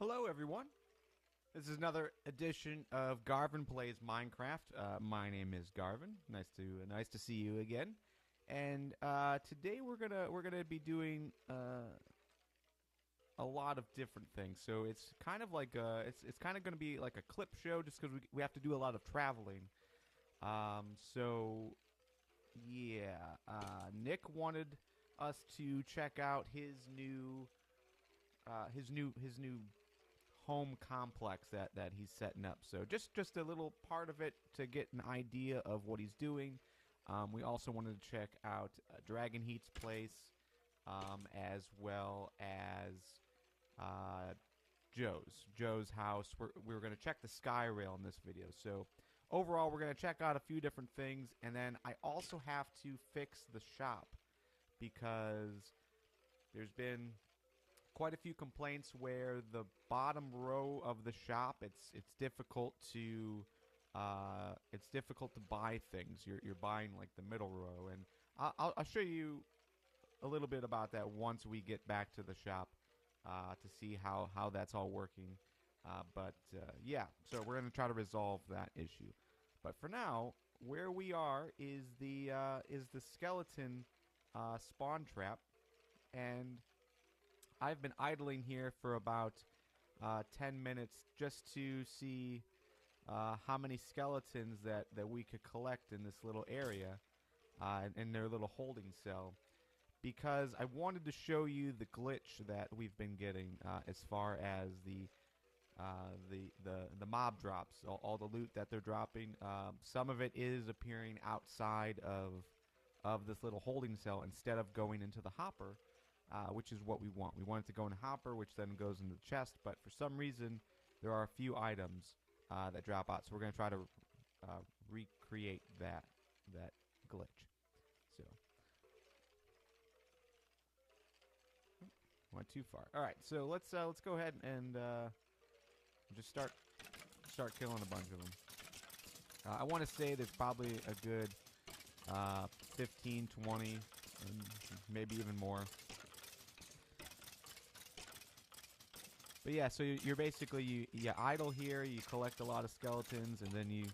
Hello, everyone. This is another edition of Garvin Plays Minecraft. My name is Garvin. Nice to see you again. And today we're gonna be doing a lot of different things. So it's kind of like it's kind of gonna be like a clip show, just because we have to do a lot of traveling. So yeah, Nick wanted us to check out his new home complex that he's setting up. So just a little part of it to get an idea of what he's doing. We also wanted to check out DragonHeat's place, as well as Joe's house. We're going to check the sky rail in this video. So overall, we're going to check out a few different things, and then I also have to fix the shop because there's been quite a few complaints where the bottom row of the shop it's difficult to buy things. You're buying like the middle row, and I'll show you a little bit about that once we get back to the shop to see how that's all working. Yeah, so we're gonna try to resolve that issue. But for now, where we are is the skeleton spawn trap, and I've been idling here for about 10 minutes just to see how many skeletons that we could collect in this little area, in their little holding cell, because I wanted to show you the glitch that we've been getting as far as the mob drops, all the loot that they're dropping. Some of it is appearing outside of this little holding cell instead of going into the hopper. Which is what we want. We want it to go in a hopper, which then goes into the chest. But for some reason, there are a few items that drop out. So we're going to try to recreate that glitch. So went too far. All right. So let's go ahead and just start killing a bunch of them. I want to say there's probably a good 15, 20, and maybe even more. But yeah, so you're basically you idle here, you collect a lot of skeletons, and then you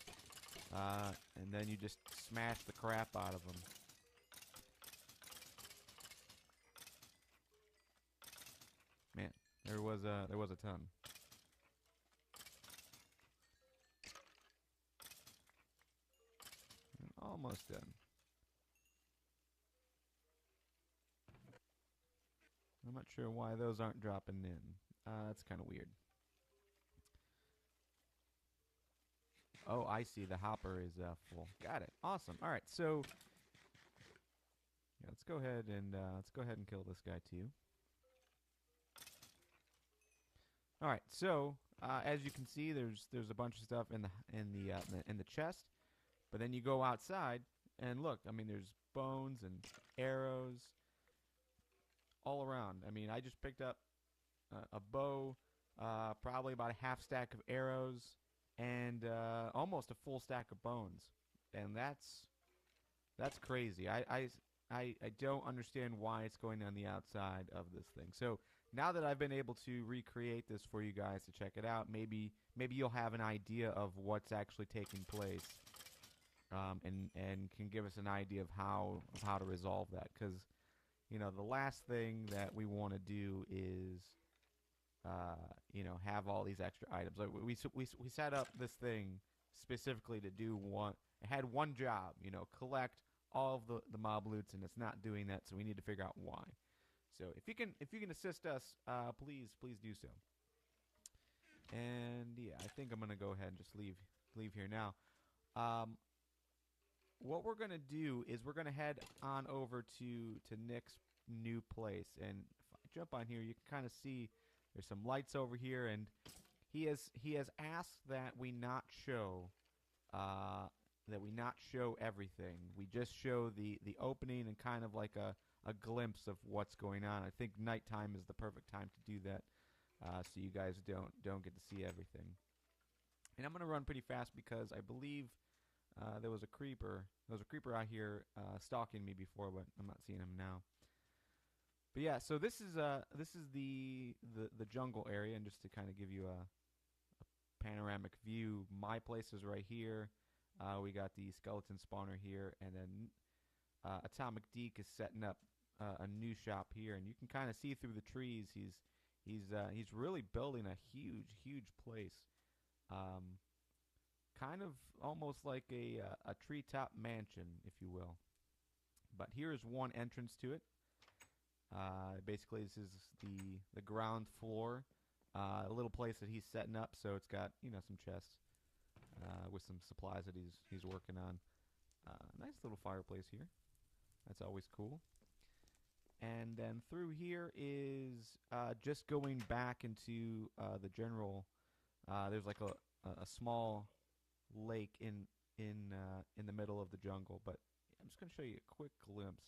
just smash the crap out of them. Man, there was a ton. And almost done. I'm not sure why those aren't dropping in. That's kind of weird. Oh, I see. The hopper is full. Got it. Awesome. All right. So, yeah, let's go ahead and kill this guy too. All right. So, as you can see, there's a bunch of stuff in the chest, but then you go outside and look. I mean, there's bones and arrows all around. I mean, I just picked up a bow, probably about a half stack of arrows, and almost a full stack of bones, and that's crazy. I don't understand why it's going on the outside of this thing. So now that I've been able to recreate this for you guys to check it out, maybe you'll have an idea of what's actually taking place, and can give us an idea of how to resolve that. Because the last thing that we want to do is have all these extra items. Like we set up this thing specifically to do one. It had one job, collect all of the mob loots, and it's not doing that. So we need to figure out why. So if you can assist us, please do so. And yeah, I think I'm gonna go ahead and just leave here now. What we're gonna do is we're gonna head on over to Nick's new place, and if I jump on here, you can kind of see. There's some lights over here, and he has asked that we not show everything. We just show the opening and kind of like a glimpse of what's going on. I think nighttime is the perfect time to do that, so you guys don't get to see everything. And I'm gonna run pretty fast because I believe there was a creeper out here stalking me before, but I'm not seeing him now. But yeah, so this is the jungle area, and just to kind of give you a panoramic view, my place is right here. We got the skeleton spawner here, and then AtomicDeke is setting up a new shop here, and you can kind of see through the trees. He's really building a huge place, um, kind of almost like a treetop mansion, if you will. But here is one entrance to it. Basically, this is the ground floor, a little place that he's setting up. So it's got some chests with some supplies that he's working on. Nice little fireplace here. That's always cool. And then through here is just going back into the general. There's like a small lake in the middle of the jungle, but I'm just gonna show you a quick glimpse.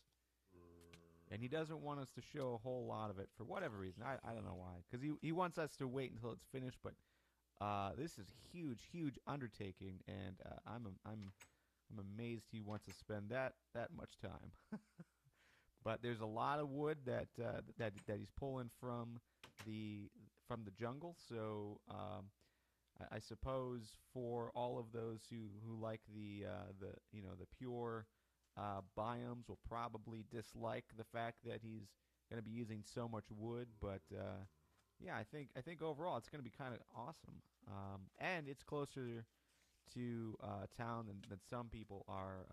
And he doesn't want us to show a whole lot of it for whatever reason. I don't know why, because he wants us to wait until it's finished. But this is huge undertaking, and I'm amazed he wants to spend that much time. But there's a lot of wood that he's pulling from the jungle. So I suppose for all of those who like the pure biomes will probably dislike the fact that he's going to be using so much wood. But yeah, I think overall it's going to be kind of awesome. And it's closer to town than some people are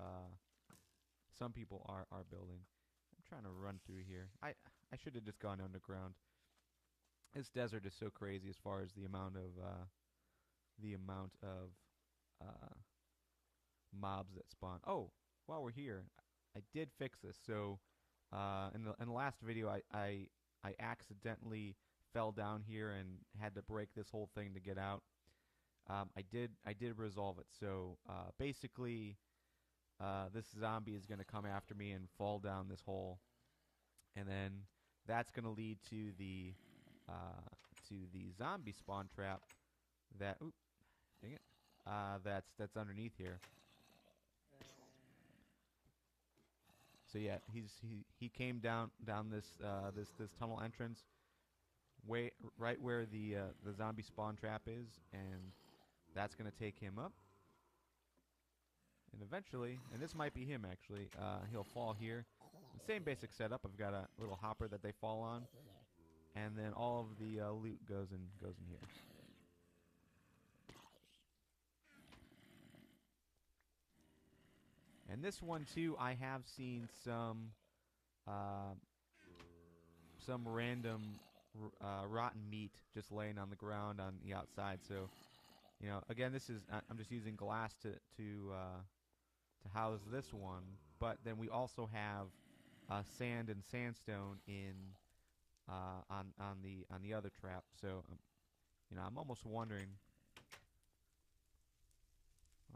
building. I'm trying to run through here. I should have just gone underground. This desert is so crazy as far as the amount of mobs that spawn. Oh, while we're here, I did fix this. So in the last video, I accidentally fell down here and had to break this whole thing to get out. I did resolve it. So basically, this zombie is going to come after me and fall down this hole, and then that's going to lead to the zombie spawn trap that dang it, that's underneath here. So yeah, he came down this this tunnel entrance, right where the zombie spawn trap is, and that's gonna take him up. And eventually, and this might be him actually, he'll fall here. The same basic setup. I've got a little hopper that they fall on, and then all of the loot goes in here. And this one too, I have seen some random rotten meat just laying on the ground on the outside. So, again, this is I'm just using glass to house this one. But then we also have sand and sandstone on the other trap. So, I'm almost wondering.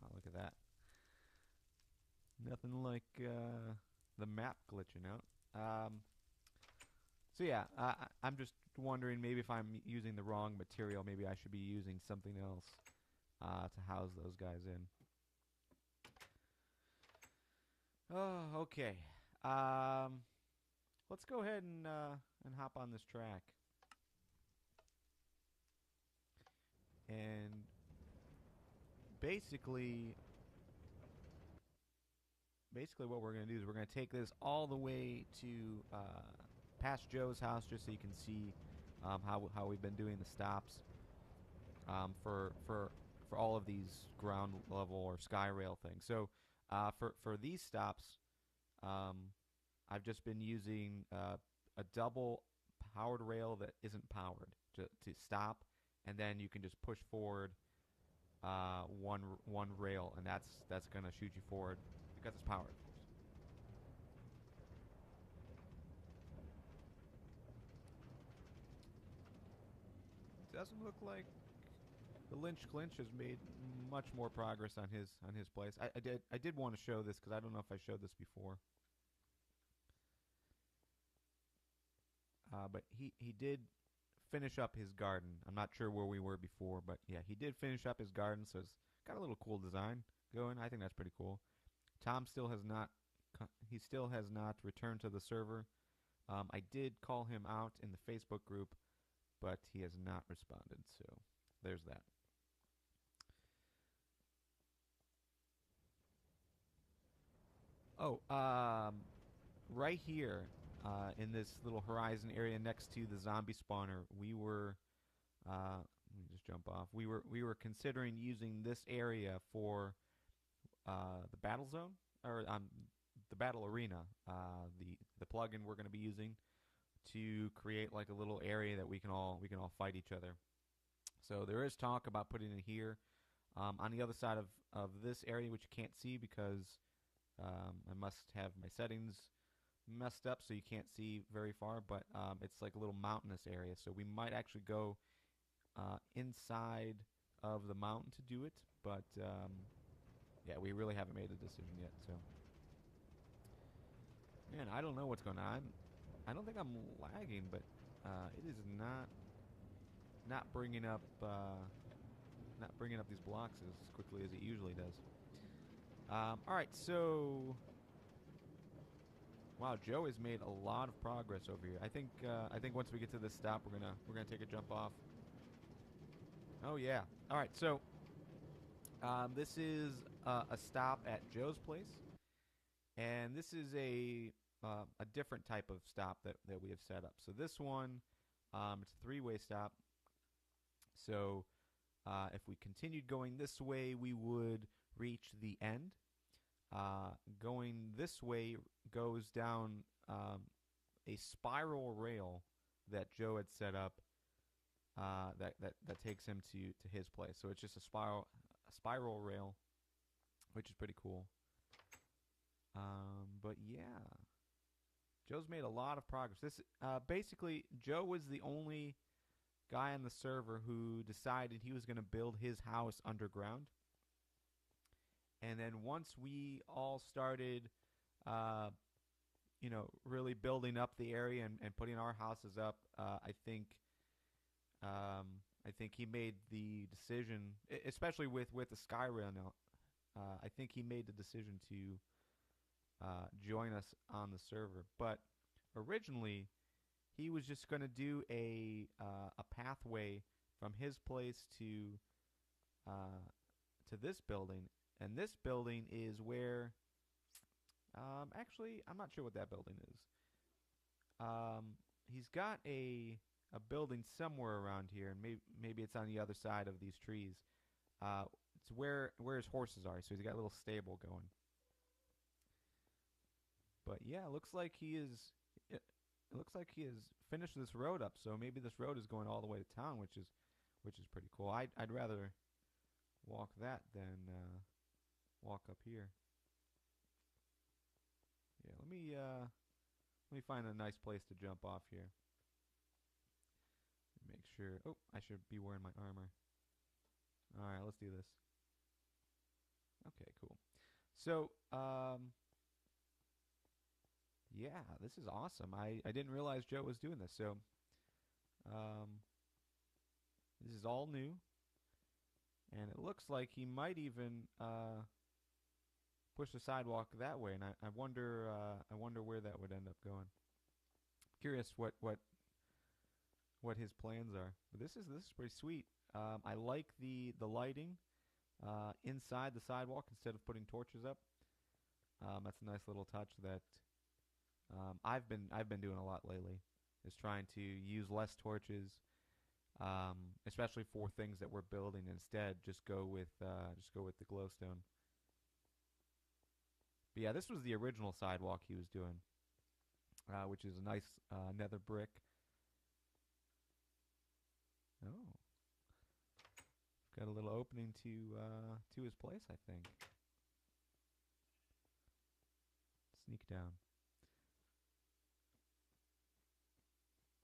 Wow, look at that. Nothing like the map glitching out. So yeah, I'm just wondering maybe if I'm using the wrong material. Maybe I should be using something else to house those guys in. Oh, okay. Let's go ahead and hop on this track. And basically what we're going to do is we're going to take this all the way to past Joe's house, just so you can see how we've been doing the stops for all of these ground level or sky rail things. So for these stops, I've just been using a double powered rail that isn't powered to stop, and then you can just push forward one rail, and that's going to shoot you forward because it's powered, of course. Doesn't look like the Lynch Clinch has made much more progress on his place. I did want to show this because I don't know if I showed this before. But he did finish up his garden. I'm not sure where we were before, but yeah, he did finish up his garden, so it's got a little cool design going. I think that's pretty cool. Tom still has not returned to the server. I did call him out in the Facebook group, but he has not responded. So there's that. Oh, right here in this little horizon area next to the zombie spawner, we were. Let me just jump off. We were considering using this area for the battle zone or the battle arena. The plugin we're going to be using to create like a little area that we can all fight each other. So there is talk about putting it here on the other side of this area, which you can't see because I must have my settings messed up so you can't see very far. But it's like a little mountainous area, so we might actually go inside of the mountain to do it. But yeah, we really haven't made a decision yet. So man, I don't know what's going on. I don't think I'm lagging, but it is not bringing up these blocks as quickly as it usually does. All right, so wow, Joe has made a lot of progress over here. I think once we get to this stop, we're gonna take a jump off. Oh yeah. All right, so this is a stop at Joe's place, and this is a different type of stop that we have set up. So this one, it's a three-way stop. So if we continued going this way, we would reach the end. Going this way goes down a spiral rail that Joe had set up that takes him to his place. So it's just a spiral rail, which is pretty cool. But yeah, Joe's made a lot of progress. This basically Joe was the only guy on the server who decided he was going to build his house underground. And then once we all started, really building up the area and putting our houses up, I think he made the decision, especially with the Skyrail now. I think he made the decision to join us on the server. But originally, he was just going to do a pathway from his place to this building, and this building is where. Actually, I'm not sure what that building is. He's got a building somewhere around here, and maybe it's on the other side of these trees. It's where his horses are, so he's got a little stable going. But yeah, it looks like he is. It looks like he has finished this road up, so maybe this road is going all the way to town, which is pretty cool. I'd rather walk that than walk up here. Yeah, let me find a nice place to jump off here. Make sure. Oh, I should be wearing my armor. All right, let's do this. Okay, cool. So, yeah, this is awesome. I didn't realize Joe was doing this. So, this is all new, and it looks like he might even push the sidewalk that way. And I wonder where that would end up going. Curious what his plans are. But this is pretty sweet. I like the lighting inside the sidewalk instead of putting torches up. That's a nice little touch that I've been doing a lot lately. Is trying to use less torches, especially for things that we're building. Instead, just go with the glowstone. But yeah, this was the original sidewalk he was doing, which is a nice nether brick. Oh, got a little opening to his place, I think. Sneak down.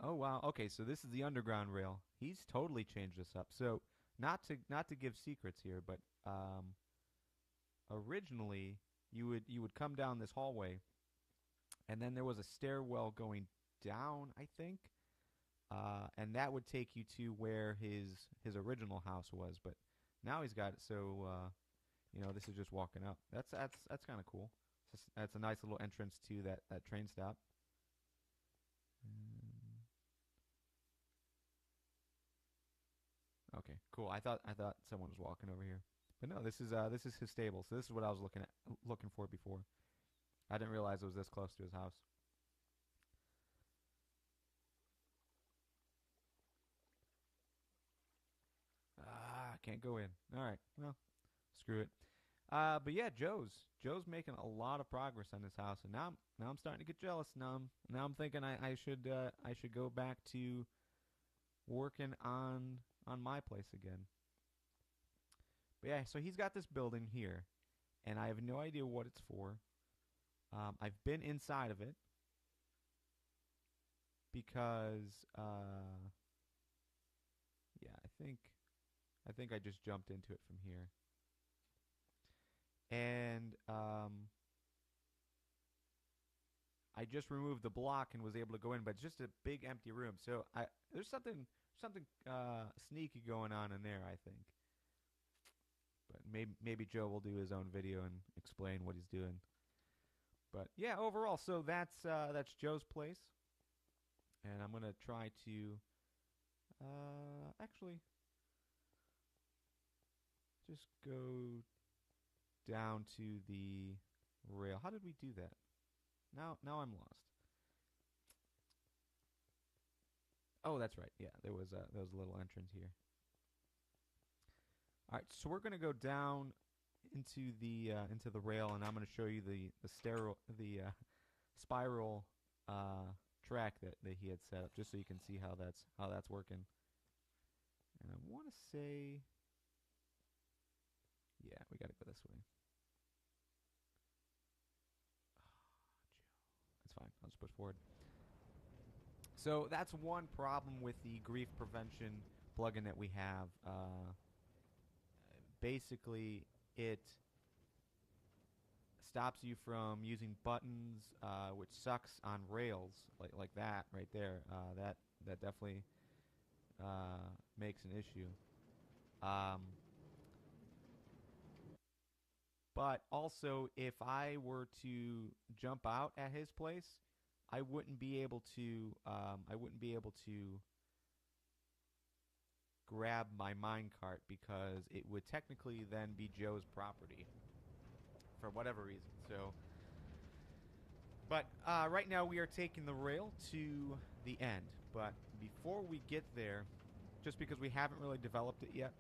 Oh wow. Okay, so this is the underground rail. He's totally changed this up. So not to give secrets here, but originally you would come down this hallway, and then there was a stairwell going down, I think, and that would take you to where his original house was. But now he's got it, so this is just walking up. That's kind of cool. That's a nice little entrance to that train stop. Okay, cool. I thought someone was walking over here, but no. This is his stable. So this is what I was looking for before. I didn't realize it was this close to his house. Ah, can't go in. All right. Well, screw it. But yeah, Joe's making a lot of progress on his house, and now I'm starting to get jealous. Now I'm thinking I should go back to working on my place again. But yeah, so he's got this building here, and I have no idea what it's for. I've been inside of it because yeah, I think I just jumped into it from here, and I just removed the block and was able to go in, but it's just a big empty room. So there's something sneaky going on in there, I think. But maybe Joe will do his own video and explain what he's doing. But yeah, overall, so that's Joe's place, and I'm gonna try to actually just go down to the rail. How did we do that? Now I'm lost. Oh, that's right. Yeah, there was a little entrance here. All right, so we're gonna go down into the rail, and I'm gonna show you the spiral track that he had set up, just so you can see how that's working. And I want to say, yeah, we got to go this way. That's fine. I'll just push forward. So that's one problem with the grief prevention plugin that we have. Basically, it stops you from using buttons, which sucks on rails like that right there. That definitely makes an issue. But also, if I were to jump out at his place, I wouldn't be able to. I wouldn't be able to grab my minecart because it would technically then be Joe's property for whatever reason. So, but right now we are taking the rail to the end. But before we get there, just because we haven't really developed it yet,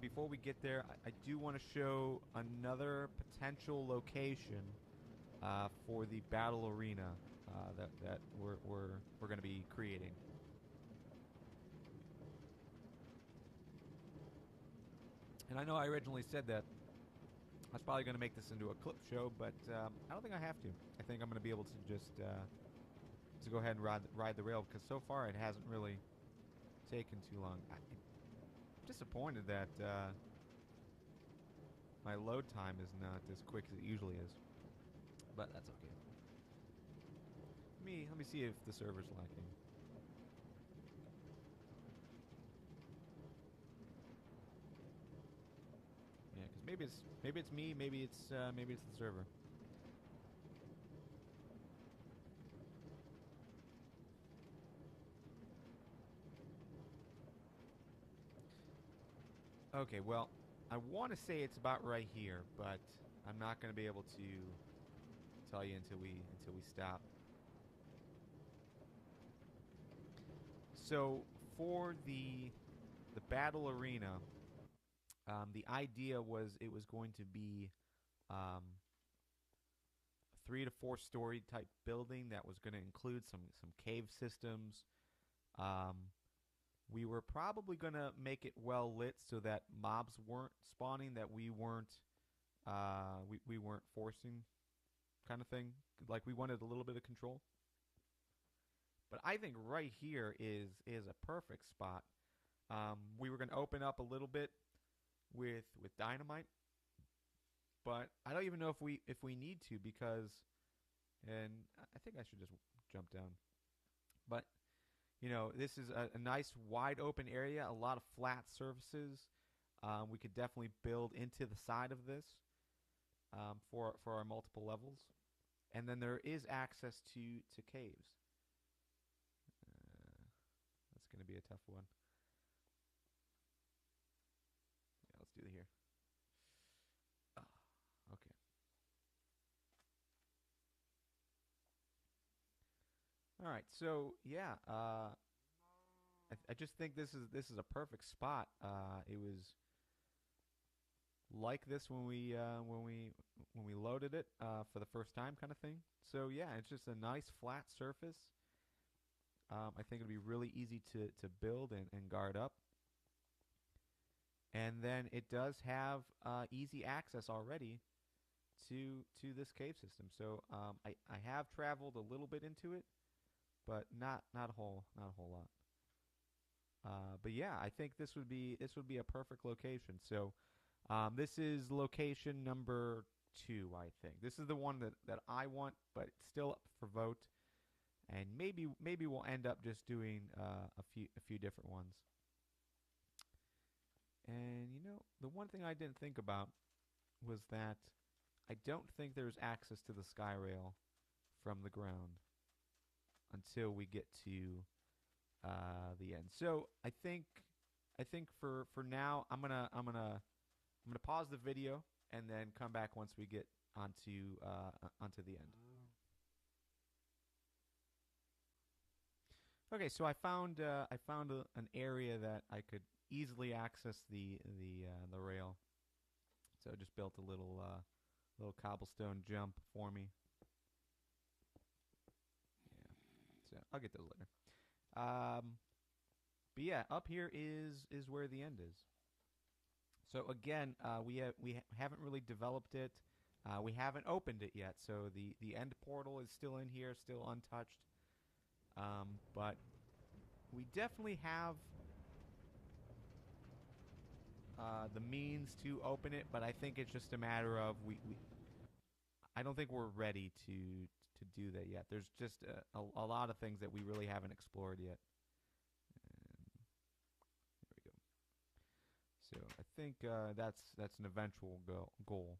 before we get there, I do want to show another potential location for the battle arena that we're going to be creating. And I know I originally said that I was probably going to make this into a clip show, but I don't think I have to. I think I'm going to be able to just to go ahead and ride the rail, because so far it hasn't really taken too long. I'm disappointed that my load time is not as quick as it usually is, but that's okay. Let me see if the server's lacking. Yeah, because maybe it's me, maybe it's the server. Okay, well, I want to say it's about right here, but I'm not going to be able to tell you until we stop. So for the battle arena, the idea was it was going to be a 3 to 4 story type building that was going to include some cave systems. We were probably going to make it well lit so that mobs weren't spawning, that we weren't forcing, kind of thing. Like, we wanted a little bit of control. But I think right here is a perfect spot. We were going to open up a little bit with dynamite, but I don't even know if we need to, because, and I think I should just jump down. But you know, this is a nice wide open area, a lot of flat surfaces. We could definitely build into the side of this for our multiple levels, and then there is access to caves. That's going to be a tough one. All right, so yeah, I just think this is a perfect spot. It was like this when we loaded it for the first time, kind of thing. So yeah, it's just a nice flat surface. I think it'll be really easy to build and guard up. And then it does have easy access already to this cave system. So I have traveled a little bit into it, but not a whole lot. But yeah, I think this would be a perfect location. So this is location number 2, I think. This is the one that I want, but it's still up for vote. And maybe we'll end up just doing a few different ones. And the one thing I didn't think about was that I don't think there's access to the sky rail from the ground until we get to the end. So I think for now I'm gonna pause the video and then come back once we get onto the end. Okay, so I found an area that I could easily access the rail. So I just built a little cobblestone jump for me. Yeah, so I'll get those later. But yeah, up here is where the end is. So again, we haven't really developed it. We haven't opened it yet. So the end portal is still in here, still untouched. But we definitely have the means to open it. But I think it's just a matter of I don't think we're ready to do that yet. There's just a lot of things that we really haven't explored yet. There we go. So I think that's an eventual goal.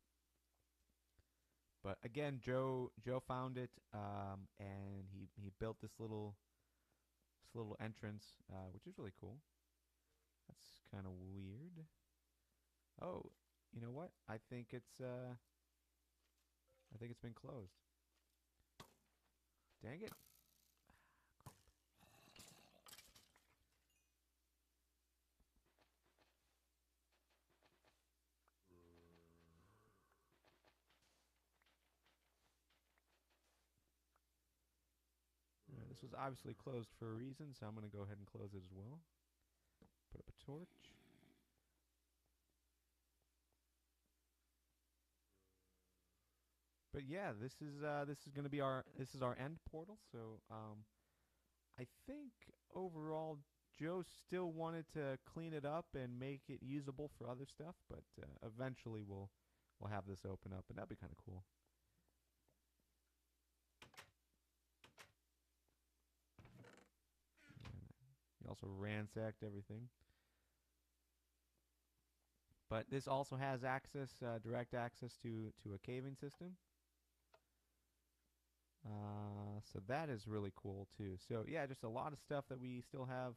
But again, Joe found it, and he built this little entrance, which is really cool. That's kind of weird. Oh, you know what? I think it's been closed. Dang it. This was obviously closed for a reason, so I'm going to go ahead and close it as well. Put up a torch. But yeah, this is going to be our end portal. So I think overall Joe still wanted to clean it up and make it usable for other stuff, but eventually we'll have this open up, and that'd be kind of cool. He also ransacked everything. But this also has access, direct access to a caving system. So that is really cool too. So yeah, just a lot of stuff that we still have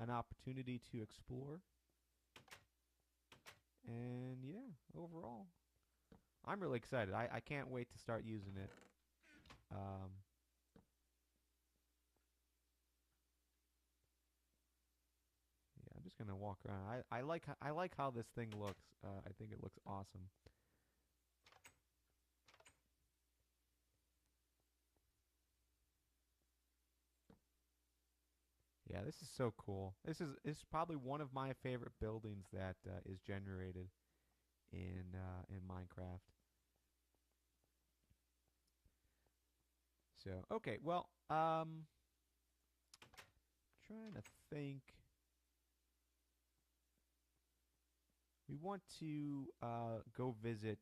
an opportunity to explore. And yeah, overall, I'm really excited. I can't wait to start using it. Yeah, I'm just gonna walk around. I like how this thing looks. I think it looks awesome. Yeah, this is so cool. This is probably one of my favorite buildings that is generated in Minecraft. So okay, well, trying to think. We want to go visit.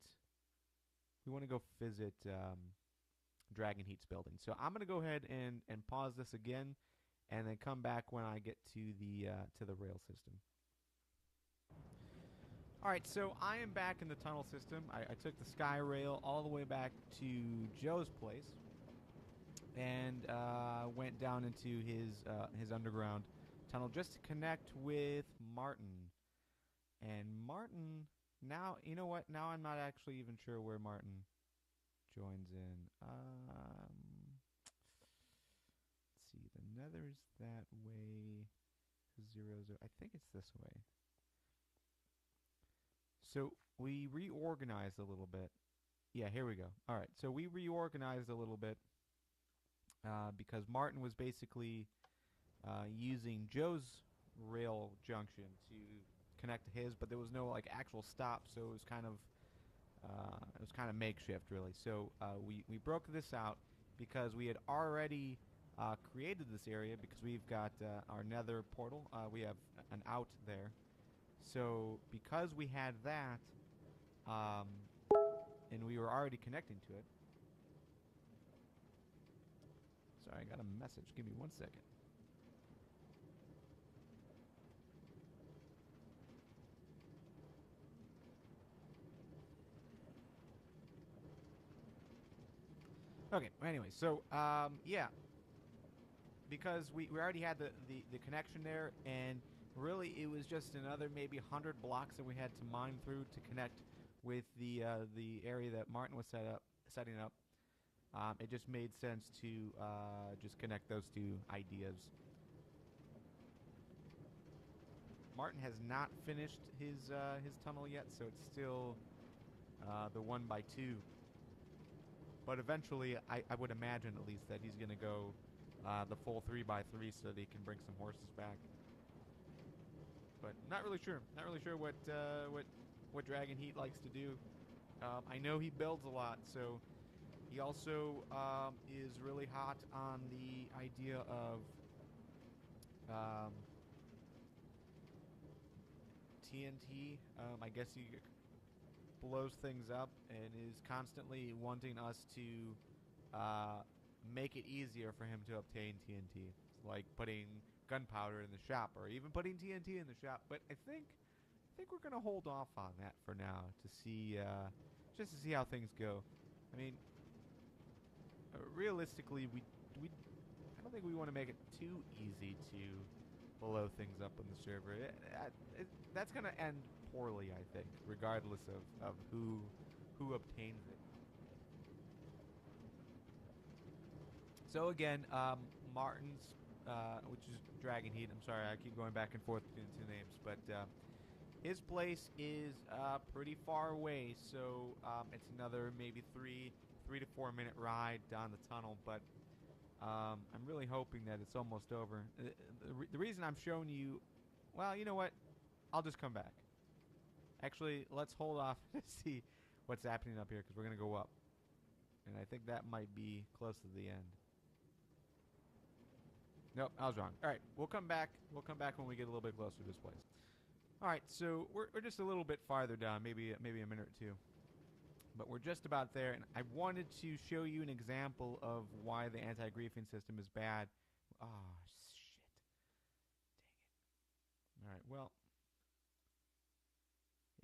We want to go visit DragonHeat's building. So I'm gonna go ahead and pause this again, and then come back when I get to the rail system. All right, so I am back in the tunnel system. I took the sky rail all the way back to Joe's place, and went down into his underground tunnel just to connect with Martin. And Martin, now you know what? Now I'm not actually even sure where Martin joins in. Nether's that way. 0, 0. I think it's this way. So we reorganized a little bit. Yeah, here we go. All right, so we reorganized a little bit because Martin was basically using Joe's rail junction to connect to his, but there was no like actual stop, so it was kind of makeshift, really. So we broke this out because we had already created this area because we've got our Nether portal. We have an out there. So because we had that, um, and we were already connecting to it. Sorry, I got a message. Give me 1 second. Okay, anyway, so, yeah. Because we already had the connection there, and really it was just another maybe 100 blocks that we had to mine through to connect with the area that Martin was setting up. It just made sense to just connect those two ideas. Martin has not finished his tunnel yet, so it's still the 1x2. But eventually, I would imagine at least that he's going to go the full 3x3 so that he can bring some horses back. But not really sure. Not really sure what DragonHeat likes to do. I know he builds a lot, so he also is really hot on the idea of TNT. I guess he blows things up and is constantly wanting us to make it easier for him to obtain TNT. It's like putting gunpowder in the shop or even putting TNT in the shop. But I think we're gonna hold off on that for now to see just to see how things go. I mean, realistically, I don't think we want to make it too easy to blow things up on the server. That's gonna end poorly, I think, regardless of who obtains it. So again, Martin's, which is DragonHeat. I'm sorry, I keep going back and forth between the two names, but his place is pretty far away. So it's another maybe 3 to 4 minute ride down the tunnel. But I'm really hoping that it's almost over. The reason I'm showing you, well, you know what? I'll just come back. Actually, let's hold off to see what's happening up here because we're gonna go up, and I think that might be close to the end. Nope, I was wrong. All right, we'll come back. We'll come back when we get a little bit closer to this place. All right, so we're just a little bit farther down, maybe a minute or two, but we're just about there. And I wanted to show you an example of why the anti-griefing system is bad. Oh shit! Dang it! All right, well,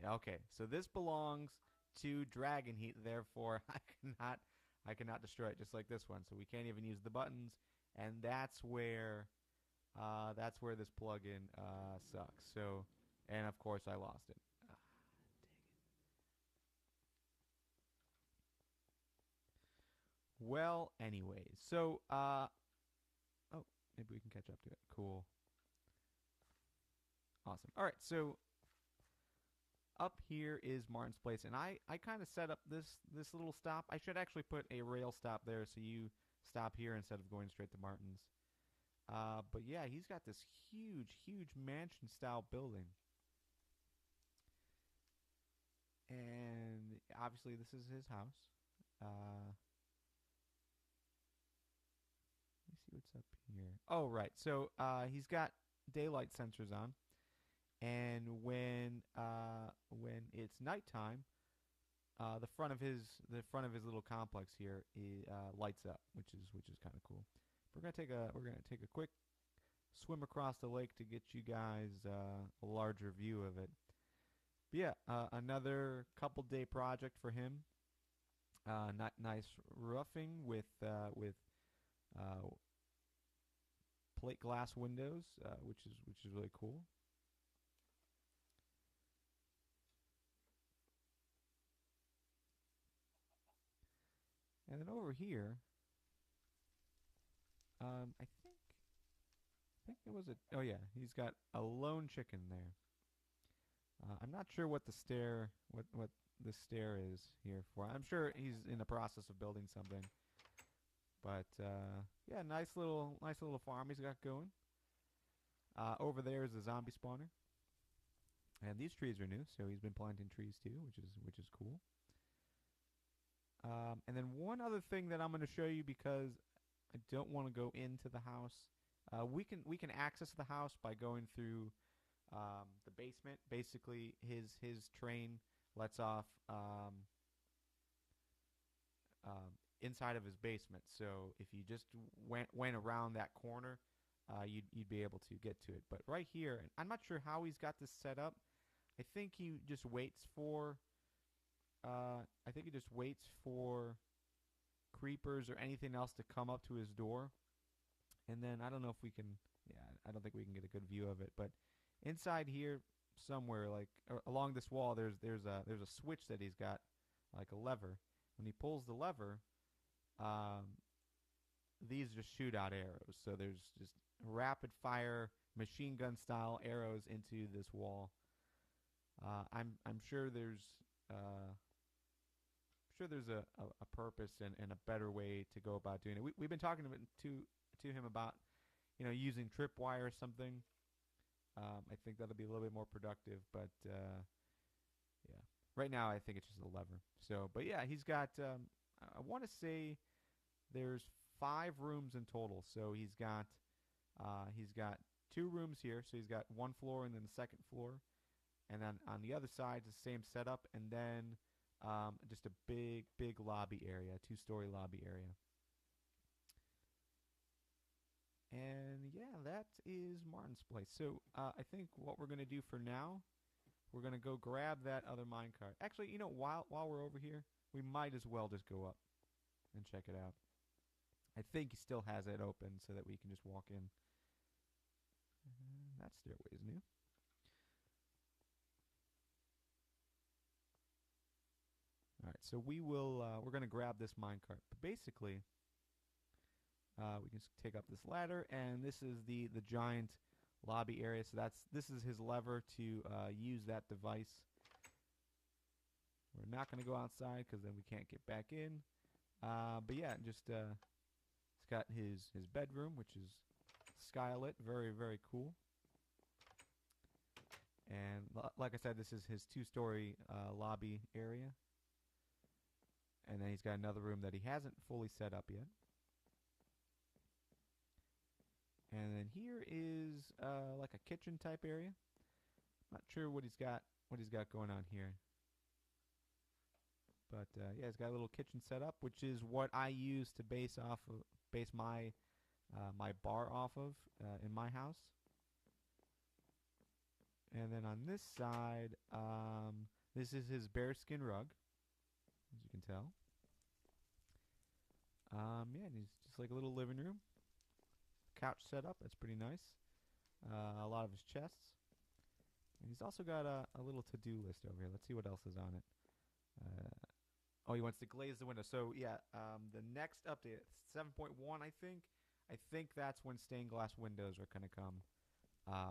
yeah, okay. So this belongs to DragonHeat, therefore I cannot destroy it, just like this one. So we can't even use the buttons. And that's where this plugin sucks. So, and of course I lost it. Dang it. Well, anyways, so oh, maybe we can catch up to it. Cool. Awesome. All right, so up here is Martin's place, and I kind of set up this little stop. I should actually put a rail stop there so you stop here instead of going straight to Martin's. But yeah, he's got this huge mansion-style building. And obviously this is his house. Let me see what's up here. Oh, right. So he's got daylight sensors on. And when it's nighttime, the front of his little complex here lights up, which is kind of cool. We're gonna take a quick swim across the lake to get you guys a larger view of it. But yeah, another couple day project for him. Nice roofing with plate glass windows, which is really cool. And then over here, I think think it was a. Oh yeah, he's got a lone chicken there. I'm not sure what the stair, what the stair is here for. I'm sure he's in the process of building something. But yeah, nice little farm he's got going. Over there is a zombie spawner, and these trees are new, so he's been planting trees too, which is cool. And then one other thing that I'm going to show you because I don't want to go into the house. We can access the house by going through the basement. Basically, his train lets off inside of his basement. So if you just went around that corner, you'd be able to get to it. But right here, and I'm not sure how he's got this set up. I think he just waits for. I think he just waits for creepers or anything else to come up to his door, and then I don't know if we can. Yeah, I don't think we can get a good view of it. But inside here, somewhere like along this wall, there's a switch that he's got, like a lever. When he pulls the lever, um, these just shoot out arrows. So there's just rapid fire machine gun style arrows into this wall. I'm sure there's a purpose and a better way to go about doing it. We've been talking to him about using tripwire or something. I think that'll be a little bit more productive, but yeah, right now I think it's just a lever. So, but yeah, he's got. I want to say there's 5 rooms in total. So he's got 2 rooms here. So he's got 1 floor and then the second floor, and then on the other side the same setup, and then just a big lobby area, 2-story lobby area. And yeah, that is Martin's place. So I think what we're gonna do for now, we're gonna go grab that other minecart. Actually, while we're over here, we might as well just go up and check it out. I think he still has it open so that we can just walk in. That stairway is new. All right, so we're gonna grab this minecart. But basically, we can take up this ladder, and this is the giant lobby area. So this is his lever to use that device. We're not going to go outside because then we can't get back in. But yeah, just it's got his bedroom, which is skylit, very cool. And like I said, this is his 2-story lobby area. And then he's got another room that he hasn't fully set up yet. And then here is like a kitchen type area. Not sure what he's got going on here. But yeah, he's got a little kitchen set up, which is what I use to base my my bar off of in my house. And then on this side, this is his bearskin rug, as you can tell. Yeah, and he's just like a little living room. Couch setup, that's pretty nice. A lot of his chests. And he's also got a little to-do list over here. Let's see what else is on it. Oh, he wants to glaze the window. So yeah, the next update, 7.1, I think. I think that's when stained glass windows are going to come,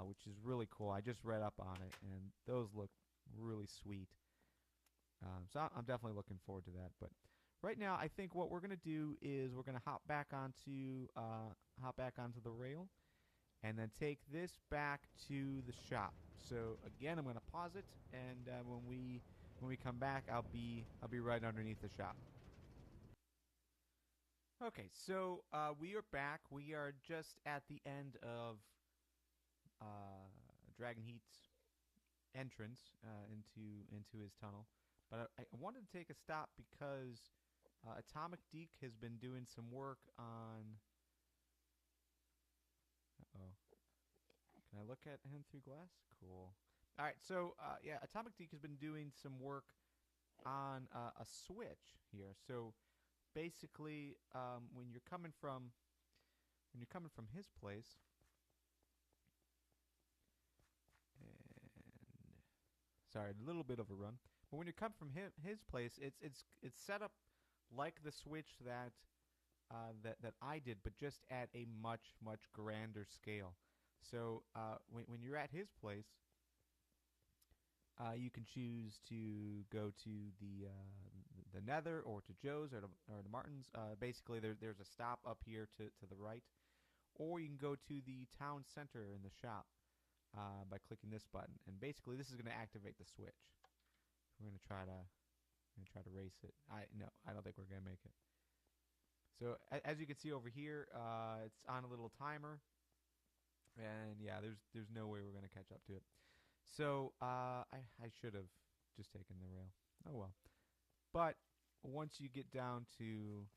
which is really cool. I just read up on it, and those look really sweet. So I'm definitely looking forward to that. But right now, I think what we're going to do is we're going to hop back onto the rail, and then take this back to the shop. So again, I'm going to pause it, and when we come back, I'll be right underneath the shop. Okay, so we are back. We are just at the end of DragonHeat's entrance into his tunnel, but I wanted to take a stop because AtomicDeke has been doing some work on. Uh-oh. Can I look at him through glass? Cool. All right, so yeah, AtomicDeke has been doing some work on a switch here. So basically, when you're coming from his place, and sorry, a little bit of a run, but when you come from his place, it's set up like the switch that I did, but just at a much grander scale. So when you're at his place, you can choose to go to the Nether or to Joe's or to Martin's. Basically, there's a stop up here to the right, or you can go to the town center in the shop by clicking this button. And basically, this is going to activate the switch. We're going to try to race it. I don't think we're going to make it. So as you can see over here, it's on a little timer, and yeah, there's no way we're going to catch up to it. So I should have just taken the rail. Oh well. But once you get down to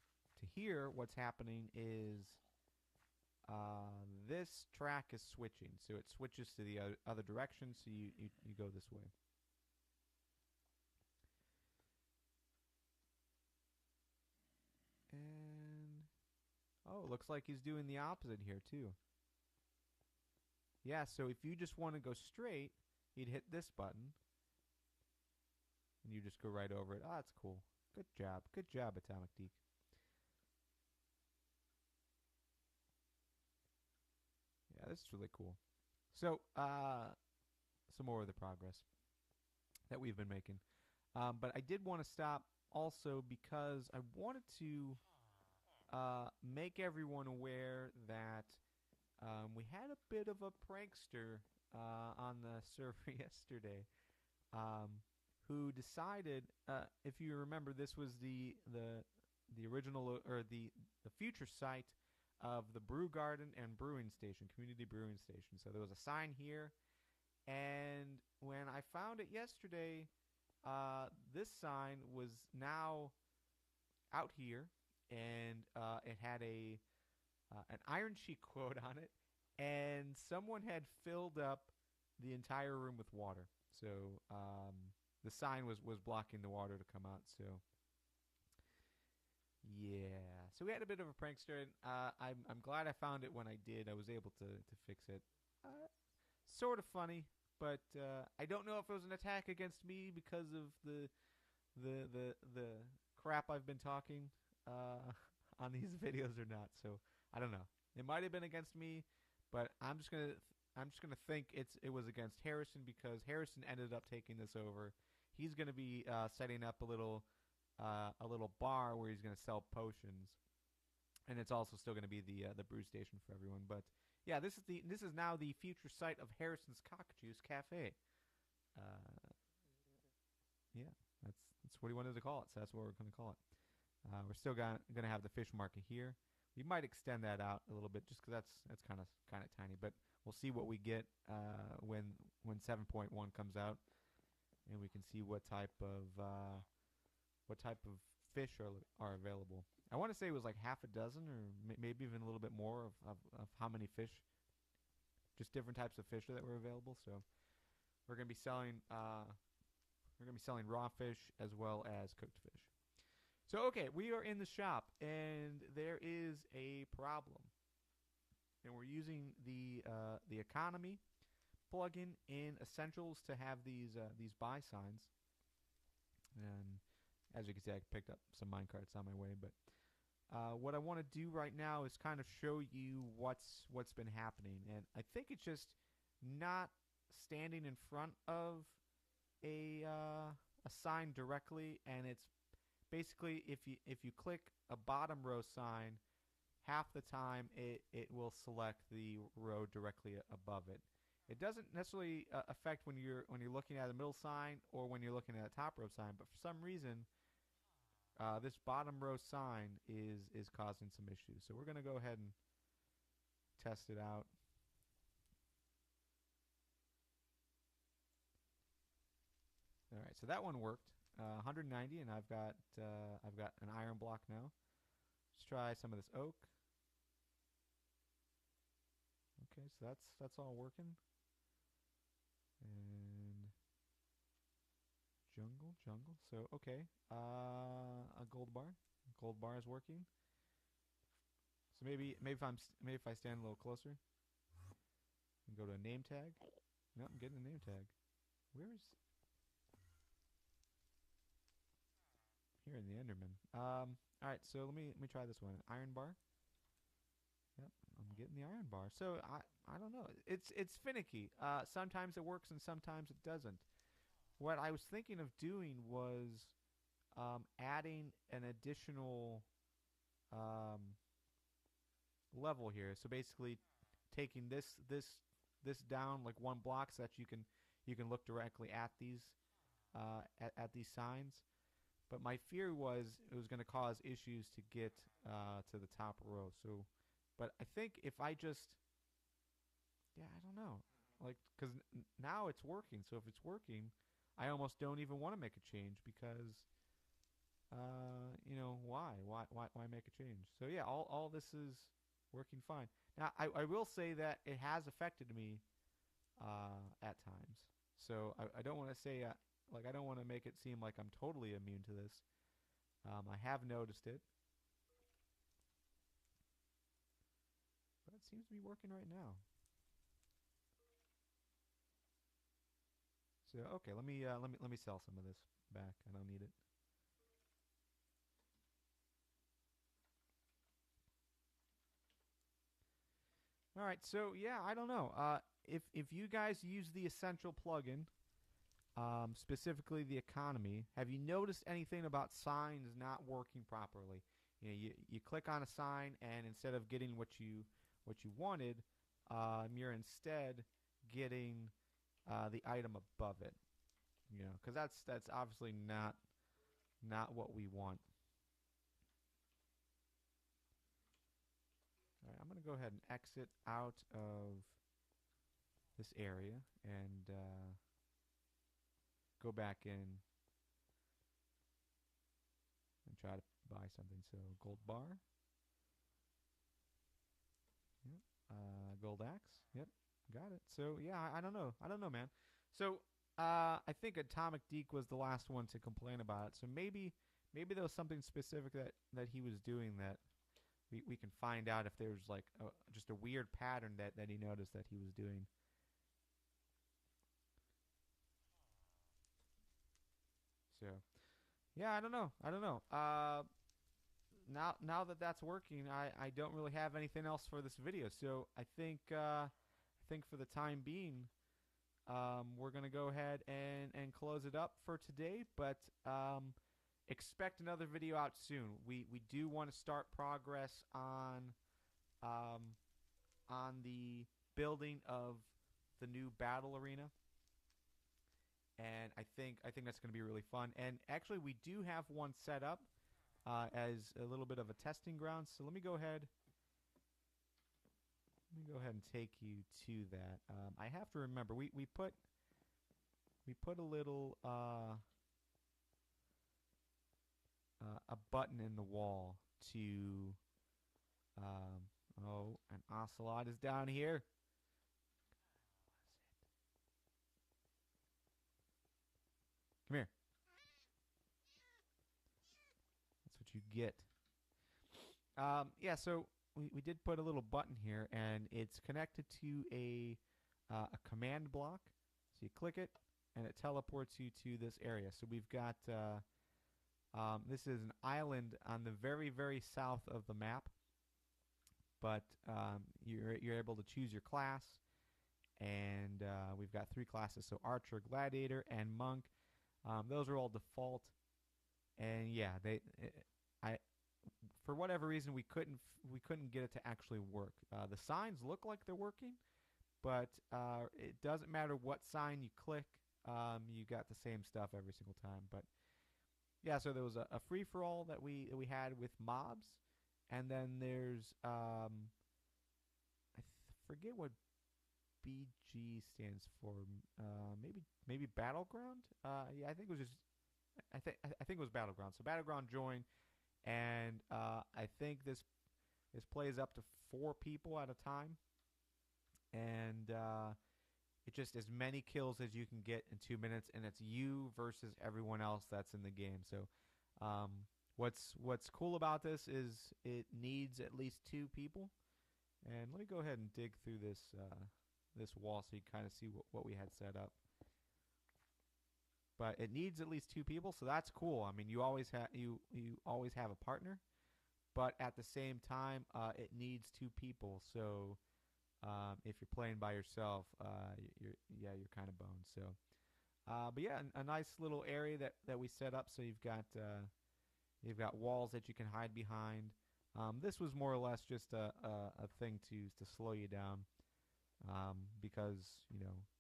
here, what's happening is this track is switching. So it switches to the other direction, so you go this way. And oh, it looks like he's doing the opposite here too. Yeah, so if you just want to go straight, you'd hit this button. And you just go right over it. Ah, that's cool. Good job. Good job, AtomicDeke. Yeah, this is really cool. So, some more of the progress that we've been making. But I did want to stop also because I wanted to make everyone aware that we had a bit of a prankster on the server yesterday who decided, if you remember, this was the original or the future site of the brew garden and brewing station, community brewing station. So there was a sign here, and when I found it yesterday, this sign was now out here, and it had an Iron Sheik quote on it, and someone had filled up the entire room with water. So the sign was blocking the water to come out. So yeah, so we had a bit of a prankster, and I'm glad I found it when I did. I was able to fix it. Sort of funny, but I don't know if it was an attack against me because of the crap I've been talking on these videos or not. So I don't know. It might have been against me, but I'm just gonna think it was against Harrison because Harrison ended up taking this over. He's gonna be setting up a little bar where he's gonna sell potions, and it's also still gonna be the brew station for everyone. But yeah, this is now the future site of Harrison's Cock Juice Cafe. Yeah, that's what he wanted to call it, so that's what we're gonna call it. We're still gonna have the fish market here. We might extend that out a little bit just because that's kind of tiny, but we'll see what we get when 7.1 comes out, and we can see what type of fish are available. I want to say it was like half a dozen or maybe even a little bit more of how many fish, just different types of fish that were available. So we're gonna be selling raw fish as well as cooked fish. So okay, we are in the shop and there is a problem, and we're using the economy plugin in Essentials to have these buy signs. And as you can see, I picked up some minecarts on my way. But what I want to do right now is kind of show you what's been happening, and I think it's just not standing in front of a sign directly, and it's basically if you click a bottom row sign, half the time it will select the row directly above it. It doesn't necessarily affect when you're looking at a middle sign or when you're looking at a top row sign, but for some reason this bottom row sign is causing some issues. So we're going to go ahead and test it out. All right, so that one worked. 190, and I've got an iron block now. Let's try some of this oak. Okay, so that's all working. And jungle. So okay, a gold bar. Gold bar is working. So maybe if I stand a little closer and go to a name tag. No, I'm getting a name tag. Where's here in the Enderman? All right, so let me try this one. Iron bar. Yep, I'm getting the iron bar. So I don't know. It's finicky. Sometimes it works and sometimes it doesn't. What I was thinking of doing was adding an additional um, level here. So basically, taking this down like one block so that you can look directly at these signs. But my fear was it was going to cause issues to get to the top row. So, but I think if I just yeah, I don't know, like because now it's working. So if it's working, I almost don't even want to make a change because why make a change? So yeah, all this is working fine. Now I will say that it has affected me at times. So I don't want to say like I don't want to make it seem like I'm totally immune to this. I have noticed it, but it seems to be working right now. So okay, let me sell some of this back. I don't need it. All right, so yeah, I don't know. If you guys use the essential plugin, specifically the economy, have you noticed anything about signs not working properly? You click on a sign and instead of getting what you wanted, you're instead getting the item above it. Because that's obviously not what we want. All right, I'm going to go ahead and exit out of this area and go back in and try to buy something. So gold bar, yep. Gold axe, yep, got it. So yeah, I don't know, man. So I think AtomicDeke was the last one to complain about it. So maybe there was something specific that he was doing that we can find out if there's like just a weird pattern that he noticed that he was doing. So yeah, I don't know. Now that that's working, I don't really have anything else for this video. So I think for the time being, we're gonna go ahead and close it up for today. But expect another video out soon. We do want to start progress um, on the building of the new battle arena. And I think that's going to be really fun. And actually, we do have one set up as a little bit of a testing ground. So let me go ahead. Let me go ahead and take you to that. I have to remember we put a little a button in the wall to oh, an ocelot is down here. Come here. That's what you get. Yeah, so we did put a little button here, and it's connected to a command block. So you click it, and it teleports you to this area. So we've got this is an island on the very south of the map, but you're able to choose your class, and we've got three classes: so Archer, Gladiator, and Monk. Those are all default, and yeah, I for whatever reason we couldn't get it to actually work. The signs look like they're working, but it doesn't matter what sign you click. You got the same stuff every single time. But yeah, so there was a free for all that we had with mobs, and then there's forget what BG stands for. Maybe battleground. Yeah, I think it was just I think it was battleground. So battleground join, and I think this plays up to 4 people at a time, and it's just as many kills as you can get in 2 minutes, and it's you versus everyone else that's in the game. So um, what's cool about this is it needs at least 2 people. And let me go ahead and dig through this wall so you kind of see what we had set up. But it needs at least 2 people, so that's cool. I mean, you always have a partner. but at the same time, it needs two people. So if you're playing by yourself, you're kind of boned. So, but yeah, a nice little area that we set up. So you've got walls that you can hide behind. This was more or less just a thing to slow you down, because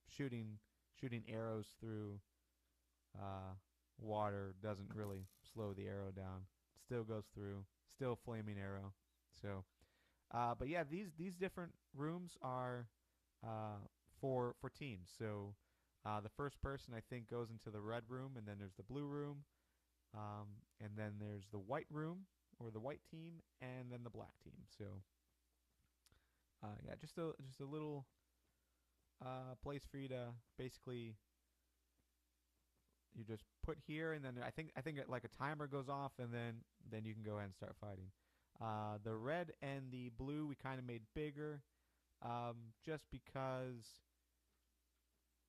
shooting arrows through water doesn't really slow the arrow down. Still goes through, still flaming arrow. So, but yeah, these different rooms are for teams. So the first person I think goes into the red room, and then there's the blue room, and then there's the white room or the white team, and then the black team. So yeah, just a little place for you to basically you just put here, and then I think like a timer goes off, and then you can go ahead and start fighting. The red and the blue we kind of made bigger, just because.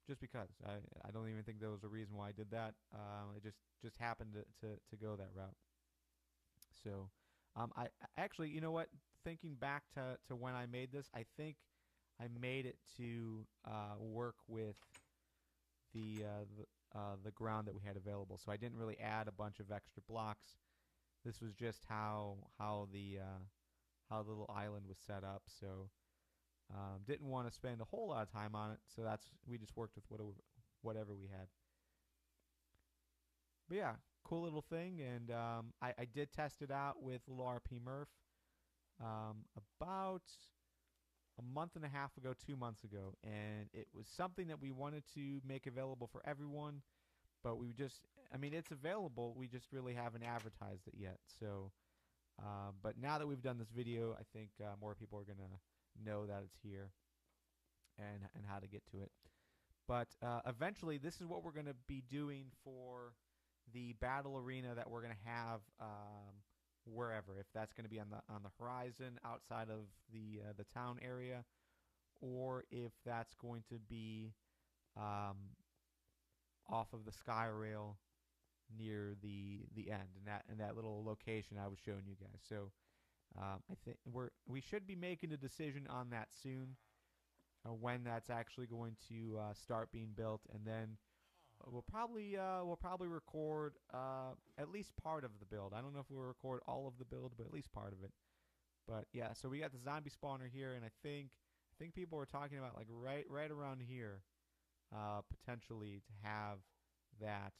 I don't even think there was a reason why I did that. It just happened to go that route. So, I actually, you know what? Thinking back to when I made this, I think I made it to work with the ground that we had available. So I didn't really add a bunch of extra blocks. This was just how the little island was set up. So didn't want to spend a whole lot of time on it. So we just worked with whatever we had. But yeah, cool little thing. And I did test it out with little RP Murph about a month and a half ago, 2 months ago, and it was something that we wanted to make available for everyone, but it's available, we just really haven't advertised it yet. So, but now that we've done this video, I think more people are gonna know that it's here and how to get to it. But eventually, this is what we're gonna be doing for the battle arena that we're gonna have wherever, if that's going to be on the horizon outside of the town area, or if that's going to be off of the sky rail near the end, in that little location I was showing you guys. So I think we should be making a decision on that soon, when that's actually going to start being built, and then we'll probably record at least part of the build. I don't know if we'll record all of the build, but at least part of it. But yeah, so we got the zombie spawner here, and I think people were talking about like right around here, potentially to have that,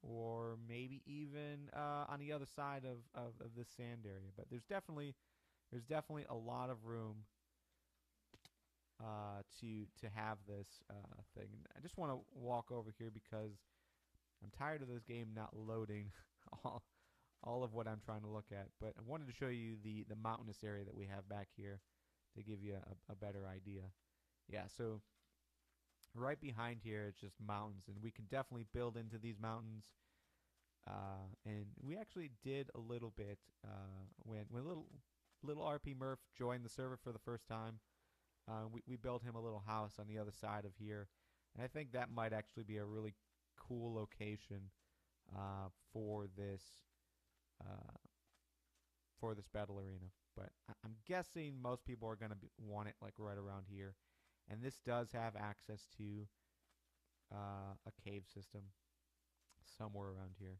or maybe even on the other side of this sand area. But there's definitely a lot of room to have this thing. I just want to walk over here because I'm tired of this game not loading all of what I'm trying to look at. But I wanted to show you the mountainous area that we have back here to give you a better idea. Yeah, so right behind here it's just mountains, and we can definitely build into these mountains. And we actually did a little bit when little RP Murph joined the server for the first time. We built him a little house on the other side of here, and I think that might actually be a really cool location for this battle arena. But I'm guessing most people are going to want it like right around here, and this does have access to a cave system somewhere around here.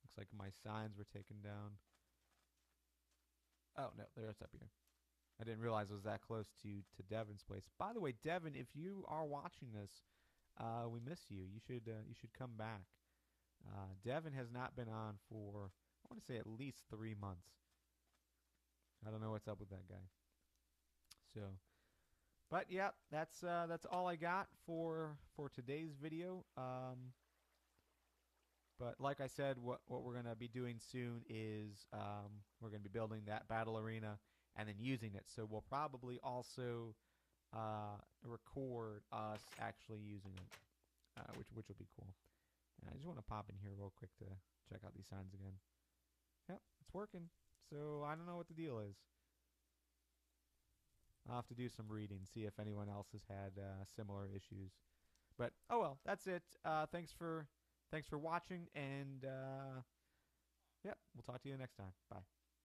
Looks like my signs were taken down. Oh, no, there it's up here. I didn't realize it was that close to Devin's place. By the way, Devin, if you are watching this, we miss you. You should come back. Devin has not been on for, I want to say, at least 3 months. I don't know what's up with that guy. So, but yeah, that's all I got for today's video. But like I said, what we're going to be doing soon is we're going to be building that battle arena and then using it. So we'll probably also record us actually using it, which will be cool. And I just want to pop in here real quick to check out these signs again. Yep, it's working. So I don't know what the deal is. I'll have to do some reading, see if anyone else has had similar issues. But oh well, that's it. Thanks for watching, and talk to you next time. Bye.